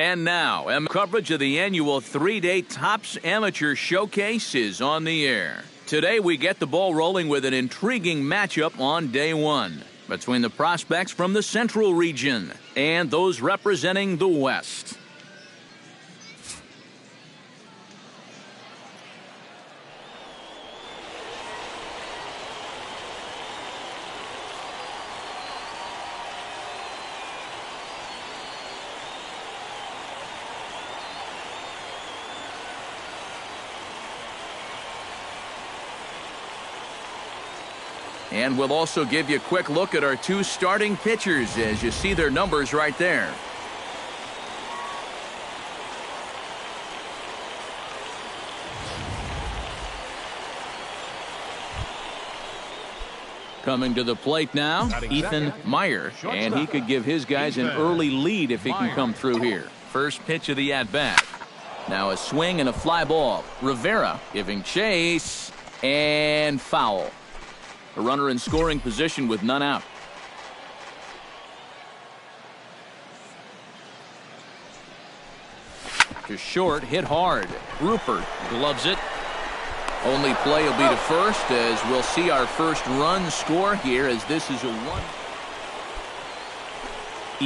And now, coverage of the annual 3-day Topps Amateur Showcase is on the air. Today, we get the ball rolling with an intriguing matchup on day one between the prospects from the Central region and those representing the West. And we'll also give you a quick look at our two starting pitchers as you see their numbers right there. Coming to the plate now, Ethan Meyer, and he could give his guys an early lead if he can come through here. First pitch of the at-bat. Now a swing and a fly ball. Rivera giving chase, and foul. A runner in scoring position with none out. To short, hit hard. Rupert gloves it. Only play will be to first as we'll see our first run score here as this is a one.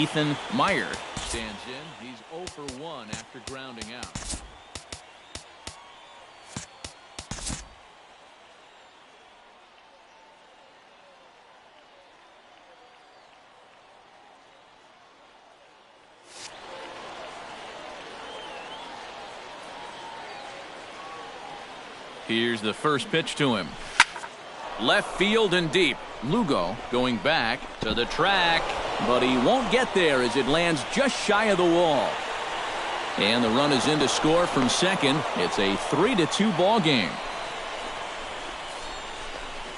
Ethan Meyer stands in. He's 0 for 1 after grounding out. Here's the first pitch to him. Left field and deep. Lugo going back to the track, but he won't get there as it lands just shy of the wall. And the run is in to score from second. It's a 3-2 ball game.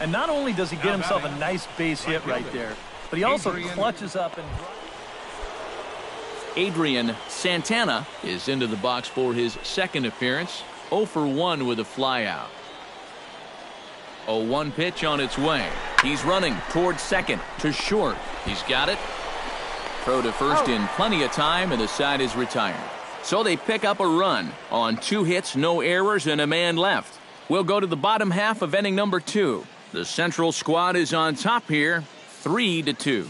And not only does he get himself a nice base hit right there, but he also clutches up and... Adrian Santana is into the box for his second appearance. 0 for 1 with a flyout. 0-1 pitch on its way. He's running towards second to short. He's got it. Throw to first in plenty of time, and the side is retired. So they pick up a run on 2 hits, no errors, and a man left. We'll go to the bottom half of inning number 2. The Central squad is on top here, 3-2.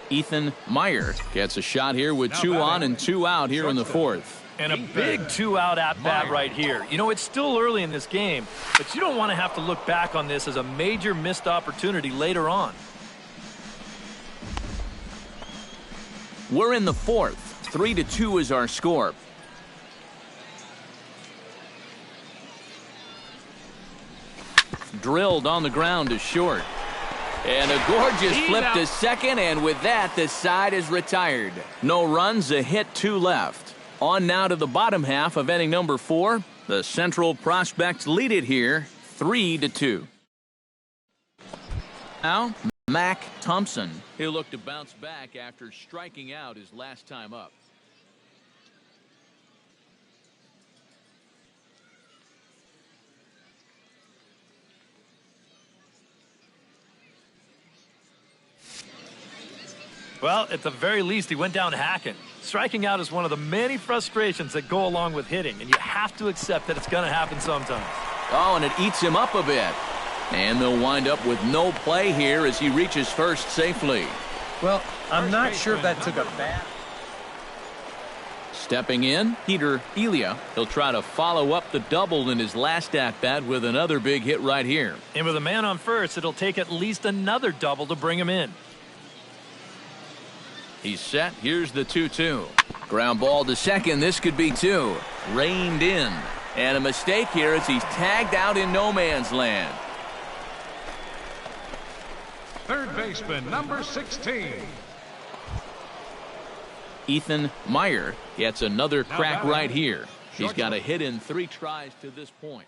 Ethan Meyer gets a shot here with 2 on and 2 out here in the 4th. And a big 2-out at-bat right here. You know, it's still early in this game, but you don't want to have to look back on this as a major missed opportunity later on. We're in the 4th. 3-2 is our score. Drilled on the ground to short. And a gorgeous flip to second, and with that, the side is retired. No runs, a hit, 2 left. On now to the bottom half of inning number 4. The Central prospects lead it here, 3-2. Now, Mac Thompson. He'll look to bounce back after striking out his last time up. Well, at the very least, he went down hacking. Striking out is one of the many frustrations that go along with hitting, and you have to accept that it's going to happen sometimes. Oh, and it eats him up a bit. And they'll wind up with no play here as he reaches first safely. Well, I'm not sure if that took a bad... Stepping in, Peter Elia. He'll try to follow up the double in his last at-bat with another big hit right here. And with a man on first, it'll take at least another double to bring him in. He's set. Here's the 2-2. Ground ball to second. This could be 2. Reined in. And a mistake here as he's tagged out in no man's land. Third baseman, number 16. Ethan Meyer gets another crack right here. He's got a hit in 3 tries to this point.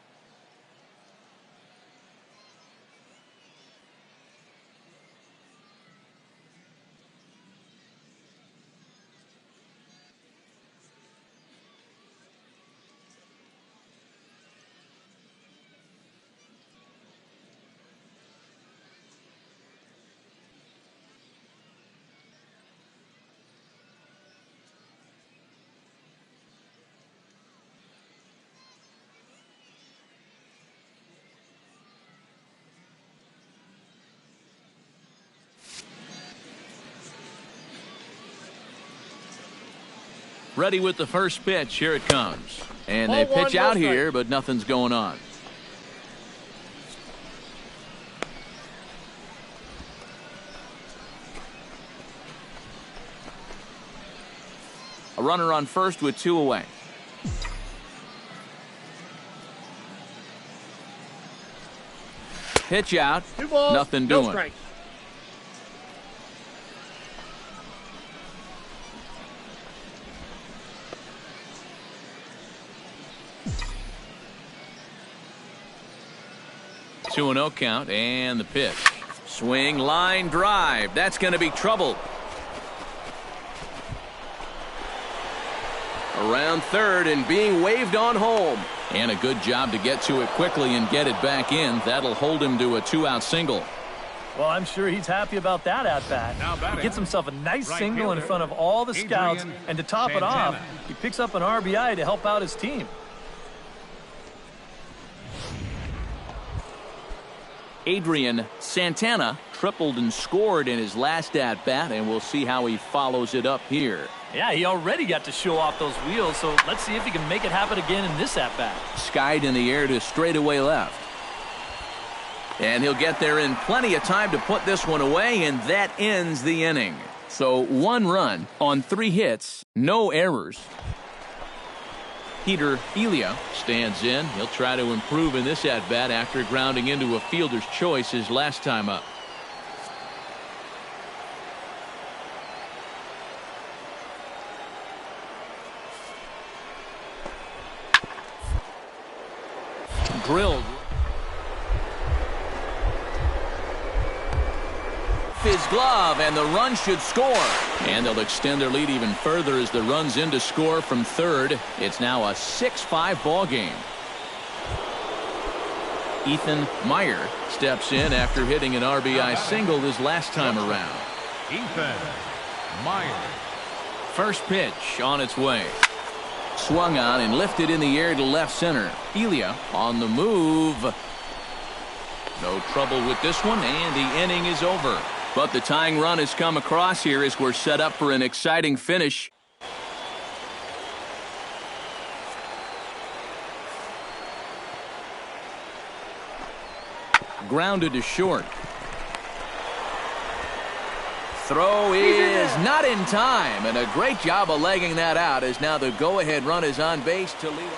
Ready with the first pitch. Here it comes. And they pitch out here, but nothing's going on. A runner on first with 2 away. Pitch out. 2 balls, nothing no doing. strikes. Two and 0 count, and the pitch. Swing, line drive. That's going to be trouble. Around third and being waved on home. And a good job to get to it quickly and get it back in. That'll hold him to a 2-out single. Well, I'm sure he's happy about that at-bat. He gets himself a nice single in front of all the scouts, and to top it off, he picks up an RBI to help out his team. Adrian Santana tripled and scored in his last at-bat, and we'll see how he follows it up here. Yeah, he already got to show off those wheels, so let's see if he can make it happen again in this at-bat. Skied in the air to straightaway left. And he'll get there in plenty of time to put this one away, and that ends the inning. So 1 run on 3 hits, no errors. Peter Elia stands in. He'll try to improve in this at-bat after grounding into a fielder's choice his last time up. Drilled. His glove, and the run should score. And they'll extend their lead even further as the run's in to score from third. It's now a 6-5 ball game. Ethan Meyer steps in after hitting an RBI single his last time around. Ethan Meyer. First pitch on its way. Swung on and lifted in the air to left center. Elia on the move. No trouble with this one, and the inning is over. But the tying run has come across here as we're set up for an exciting finish. Grounded to short. Throw is not in time, and a great job of legging that out as now the go-ahead run is on base to lead.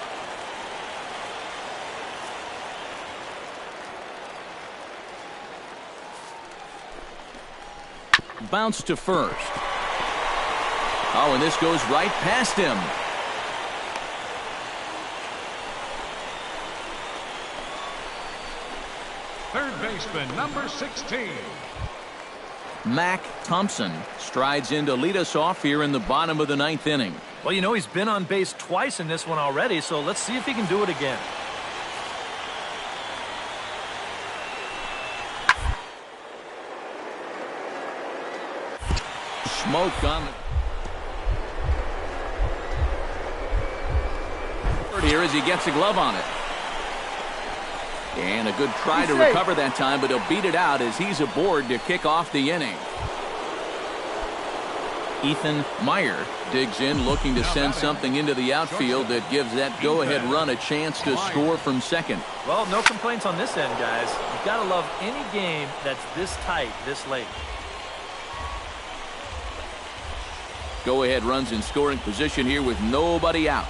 Bounce to first. Oh, and this goes right past him. Third baseman, number 16. Mac Thompson strides in to lead us off here in the bottom of the 9th inning. Well, you know, he's been on base twice in this one already, so let's see if he can do it again. Smoke on the here as he gets a glove on it. And a good try to recover that time, but he'll beat it out as he's aboard to kick off the inning. Ethan Meyer digs in, looking to send something into the outfield that gives that go-ahead run a chance to score from second. Well, no complaints on this end, guys. You've got to love any game that's this tight, this late. Go-ahead runs in scoring position here with nobody out.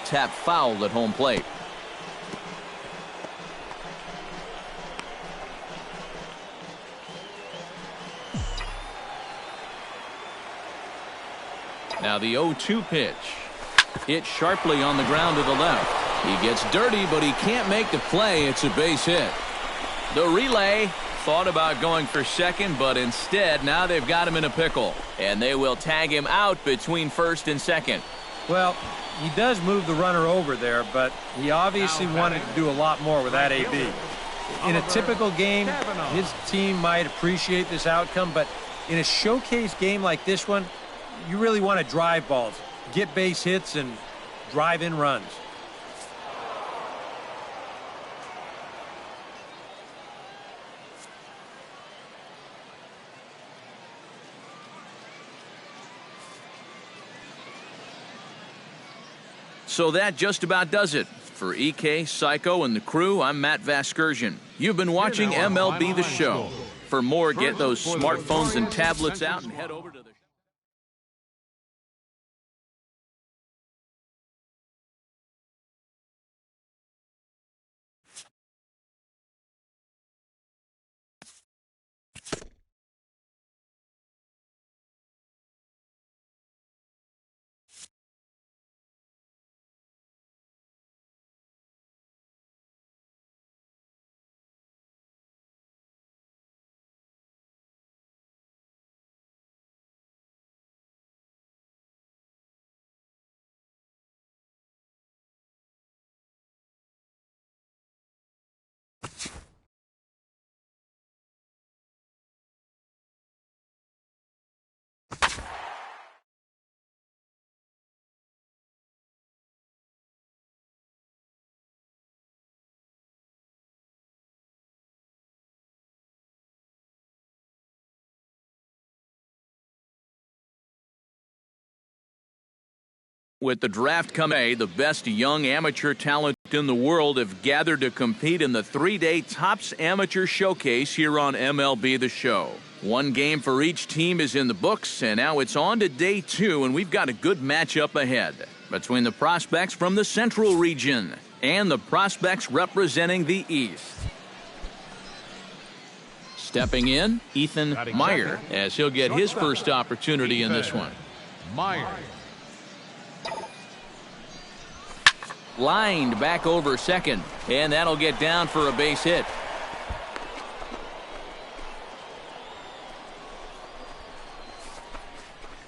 Tap fouled at home plate. Now the 0-2 pitch. Hit sharply on the ground to the left. He gets dirty, but he can't make the play. It's a base hit. The relay thought about going for second, but instead now they've got him in a pickle. And they will tag him out between first and second. Well, he does move the runner over there, but he obviously wanted to do a lot more with that AB. In a typical game, his team might appreciate this outcome, but in a showcase game like this one, you really want to drive balls, get base hits, and drive in runs. So that just about does it. For EK, Psycho, and the crew, I'm Matt Vasgersian. You've been watching MLB The Show. For more, get those smartphones and tablets out and head over to the... With the draft coming, the best young amateur talent in the world have gathered to compete in the 3-day Topps Amateur Showcase here on MLB The Show. One game for each team is in the books, and now it's on to day 2, and we've got a good matchup ahead between the prospects from the Central region and the prospects representing the East. Stepping in, Ethan Meyer, as he'll get his first opportunity in this one. Meyer. Lined back over second, and that'll get down for a base hit.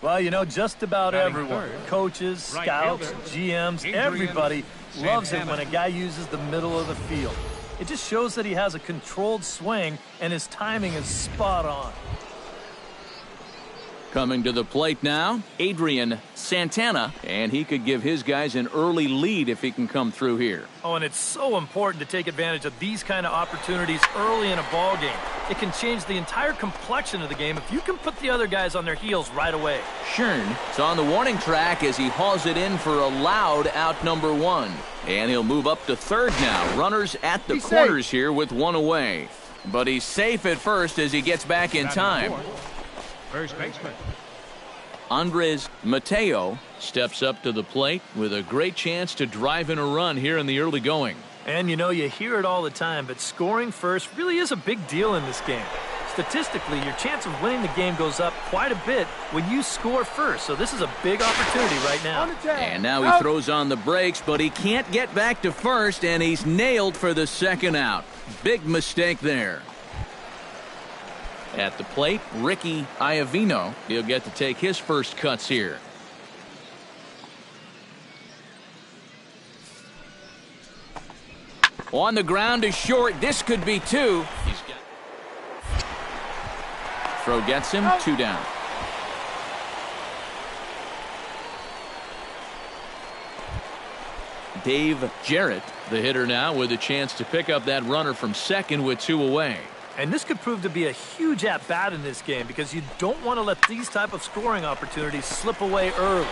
Well, you know, just about everyone, coaches, scouts, GMs, everybody loves it when a guy uses the middle of the field. It just shows that he has a controlled swing and his timing is spot on. Coming to the plate now, Adrian Santana, and he could give his guys an early lead if he can come through here. Oh, and it's so important to take advantage of these kind of opportunities early in a ball game. It can change the entire complexion of the game if you can put the other guys on their heels right away. Schern is on the warning track as he hauls it in for a loud out number 1. And he'll move up to third now. Runners at the corners here with 1 away. But he's safe at first as he gets back in time. First baseman. Andres Mateo steps up to the plate with a great chance to drive in a run here in the early going. And you know, you hear it all the time, but scoring first really is a big deal in this game. Statistically, your chance of winning the game goes up quite a bit when you score first, so this is a big opportunity right now. And now he throws on the brakes, but he can't get back to first, and he's nailed for the second out. Big mistake there. At the plate, Ricky Iovino. He'll get to take his first cuts here. On the ground is short. This could be 2. Throw gets him 2 down. Dave Jarrett, the hitter now, with a chance to pick up that runner from second with 2 away. And this could prove to be a huge at-bat in this game because you don't want to let these type of scoring opportunities slip away early.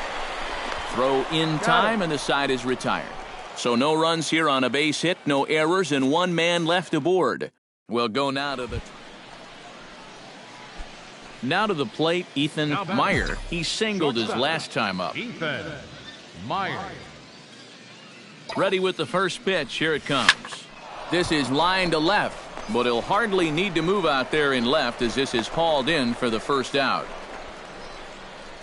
Throw in time, and the side is retired. So no runs here on a base hit, no errors, and 1 man left aboard. We'll go now to the plate, Ethan Meyer. He singled his last time up. Ethan Meyer. Ready with the first pitch. Here it comes. This is line to left. But he'll hardly need to move out there in left as this is hauled in for the first out.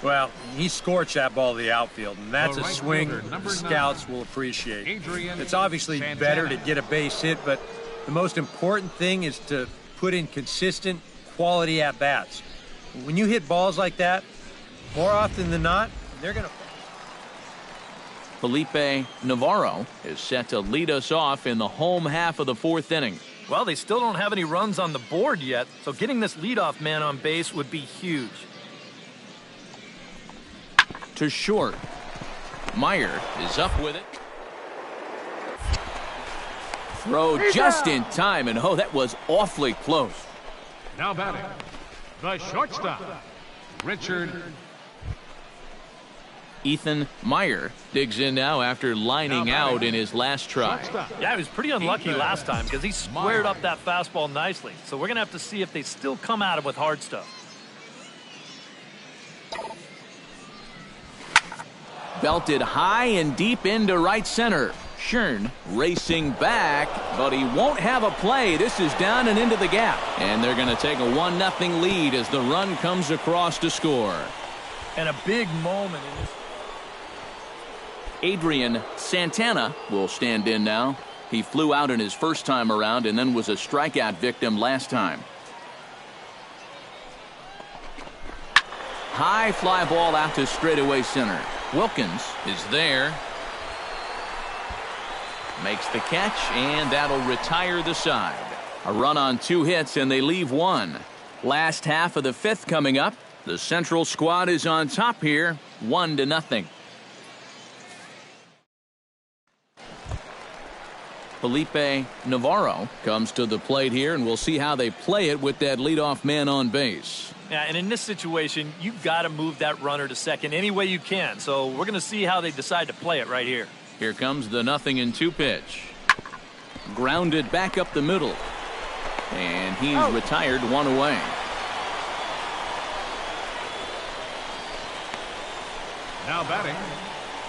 Well, he scorched that ball to the outfield, and that's a swing the scouts will appreciate. It's obviously better to get a base hit, but the most important thing is to put in consistent quality at-bats. When you hit balls like that, more often than not, they're going to... Felipe Navarro is set to lead us off in the home half of the 4th inning. Well, they still don't have any runs on the board yet, so getting this leadoff man on base would be huge. To short. Meyer is up with it. Throw just in time, and oh, that was awfully close. Now batting, the shortstop, Richard Ethan Meyer digs in now after lining out in his last try. Yeah, he was pretty unlucky last time because he squared up that fastball nicely. So we're going to have to see if they still come at him with hard stuff. Belted high and deep into right center. Schern racing back, but he won't have a play. This is down and into the gap. And they're going to take a 1-0 lead as the run comes across to score. And a big moment in this. Adrian Santana will stand in now. He flew out in his first time around and then was a strikeout victim last time. High fly ball out to straightaway center. Wilkins is there. Makes the catch, and that'll retire the side. A run on 2 hits, and they leave 1. Last half of the 5th coming up. The Central squad is on top here, 1-0. Felipe Navarro comes to the plate here, and we'll see how they play it with that leadoff man on base. Yeah, and in this situation, you've got to move that runner to second any way you can. So we're going to see how they decide to play it right here. Here comes the 0-2 pitch. Grounded back up the middle. And he's retired 1 away. Now batting,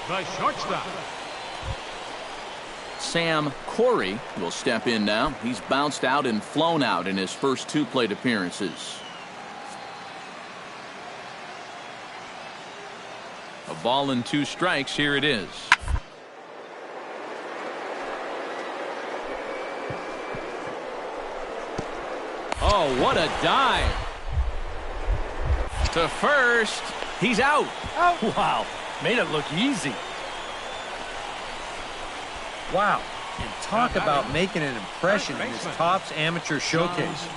the shortstop. Sam Corey will step in now. He's bounced out and flown out in his first 2 plate appearances. A ball and 2 strikes. Here it is. Oh, what a dive. To first. He's out. Oh. Wow. Made it look easy. Wow. And talk about making an impression in his Topps Amateur Showcase.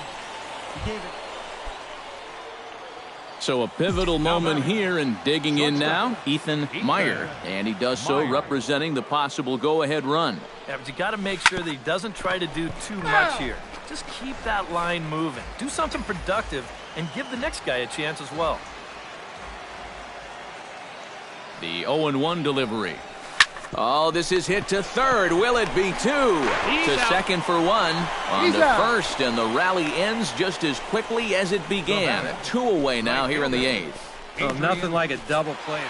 So a pivotal moment here, and digging in now, Ethan Meyer. And he does so representing the possible go-ahead run. Yeah, but you got to make sure that he doesn't try to do too much here. Just keep that line moving. Do something productive and give the next guy a chance as well. The 0-1 delivery. Oh, this is hit to third. Will it be 2? To second for 1. On to first, and the rally ends just as quickly as it began. 2 away now here in the 8th. Well, nothing like a double play.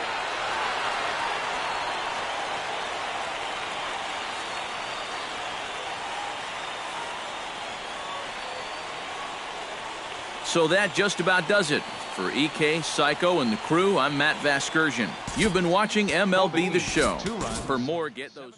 So that just about does it. For EK, Psycho, and the crew, I'm Matt Vasgersian. You've been watching MLB The Show. For more, get those...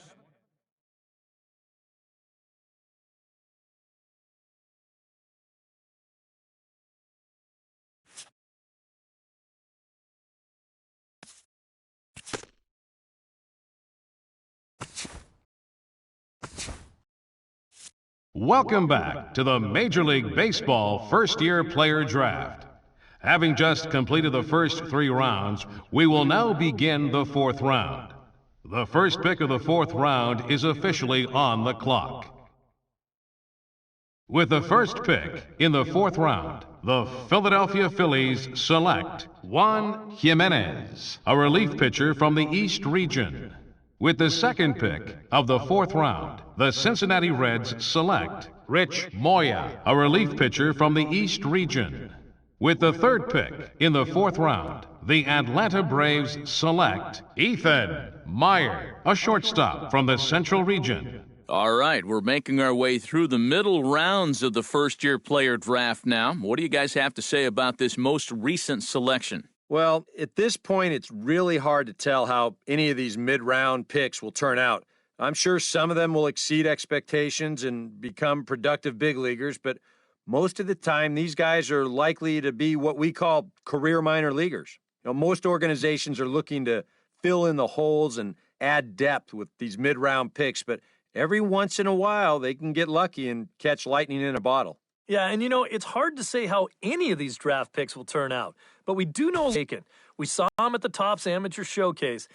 Welcome back to the Major League Baseball first-year player draft. Having just completed the first 3 rounds, we will now begin the 4th round. The first pick of the 4th round is officially on the clock. With the first pick in the 4th round, the Philadelphia Phillies select Juan Jimenez, a relief pitcher from the East region. With the second pick of the 4th round, the Cincinnati Reds select Rich Moya, a relief pitcher from the East region. With the third pick in the 4th round, the Atlanta Braves select Ethan Meyer, a shortstop from the Central region. All right, we're making our way through the middle rounds of the first-year player draft now. What do you guys have to say about this most recent selection? Well, at this point, it's really hard to tell how any of these mid-round picks will turn out. I'm sure some of them will exceed expectations and become productive big leaguers, but most of the time, these guys are likely to be what we call career minor leaguers. Most organizations are looking to fill in the holes and add depth with these mid-round picks, but every once in a while, they can get lucky and catch lightning in a bottle. Yeah, and it's hard to say how any of these draft picks will turn out, but we do know we saw him at the Topps Amateur Showcase.